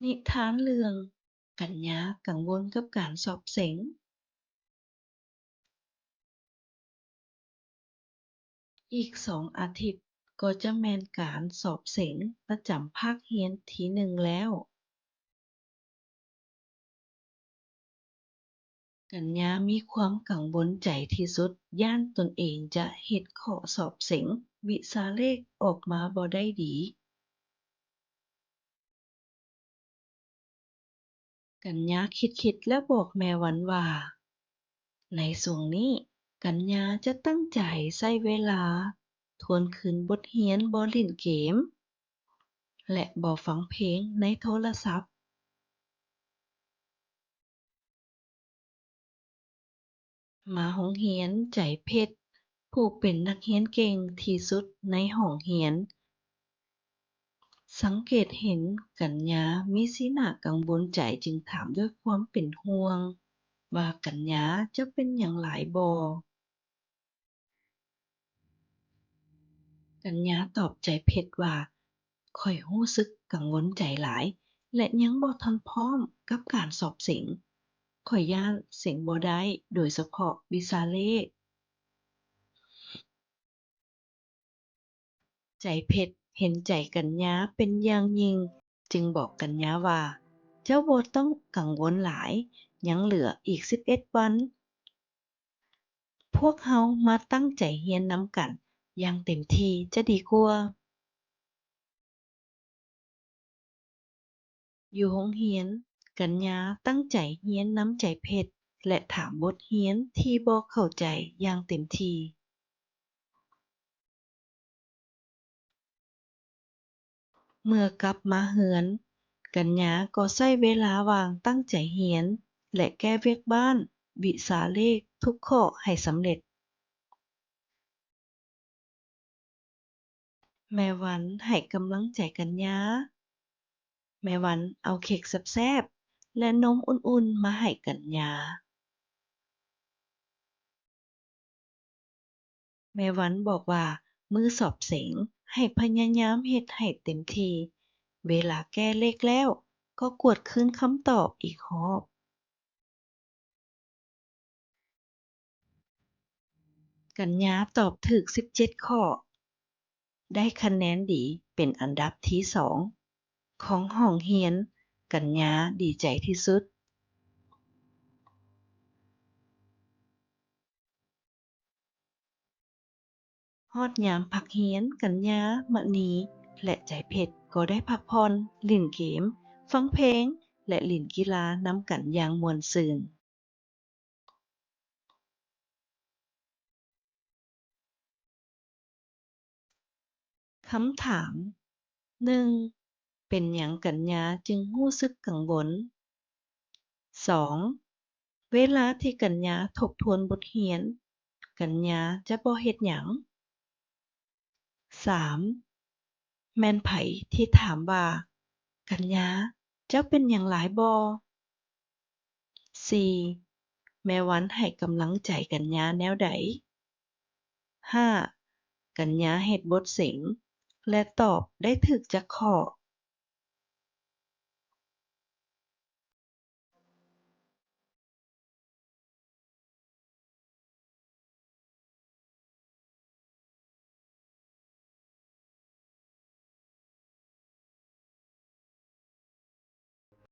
นิทานเรื่องกัญญากังวลกับการสอบเส็งอีก2 อาทิตย์ก็จะแม่นการสอบเส็งประจำภาคเรียนที่1แล้วกัญญามีความกังวลใจที่สุดย้านตนเองจะเฮ็ดข้อสอบเส็งวิชาเลขออกมาบ่ได้ดีกัญญาคิดแล้วบอกแม่วันว่าในช่วงนี้กัญญาจะตั้งใจใช้เวลาทวนคืนบทเรียนบ่เล่นเกม และบ่ฟังเพลงในโทรศัพท์มาโรงเรียนใจเพชรผู้เป็นนักเรียนเก่งที่สุดในห้องเรียนสังเกตเห็นกัญญามีสีหน้ากังวลใจจึงถามด้วยความเป็นห่วงว่ากัญญาจะเป็นหยังหลายบ่กัญญาตอบใจเพชรว่าข้อยรู้สึกกังวลใจหลายและยังบ่ทันพร้อมกับการสอบเส็งข้อยย้านเส็งบ่ได้โดยเฉพาะวิชาเลข ใจเพชรเห็นใจกัญญาเป็นอย่างยิ่งจึงบอกกัญญาว่าเจ้าบ่ต้องกังวลหลายยังเหลืออีก11วันพวกเรามาตั้งใจเรียนนำกันอย่างเต็มที่จะดีกว่าอยู่โรงเรียนกัญญาตั้งใจเรียนนำใจเพชรและถามบทเรียนที่บ่เข้าใจอย่างเต็มที่เมื่อกลับมาเรือนกัญญาก็ใช้เวลาว่างตั้งใจเรียนและแก้เวียกบ้านวิชาเลขทุกข้อให้สำเร็จ แม่วันให้กำลังใจกัญญาแม่วันเอาเค้กแซ่บๆและนมอุ่นๆมาให้กัญญาแม่วันบอกว่ามื้อสอบเสงให้พยายามเฮ็ดให้เต็มที่เวลาแก้เลขแล้วก็กวดคืนคำตอบอีกรอบกัญญาตอบถูก17ข้อได้คะแนนดีเป็นอันดับที่2ของห้องเรียนกัญญาดีใจที่สุด ฮอดยามพักเรียนกัญญามะนีและใจเพชรก็ได้พักผ่อนเล่นเกมฟังเพลงและเล่นกีฬานำกันอย่างม่วนซื่นคำถาม 1. เป็นหยังกัญญาจึงรู้สึกกังวล 2. เวลาที่กัญญาทบทวนบทเรียนกัญญาจะบ่เฮ็ดหยัง 3. แม่นไผที่ถามว่ากัญญาเจ้าเป็นหยังหลายบ่ 4. แม่วันให้กำลังใจกัญญาแนวใด 5. กัญญาเฮ็ดบทเสงและตอบได้ถูกจักข้อ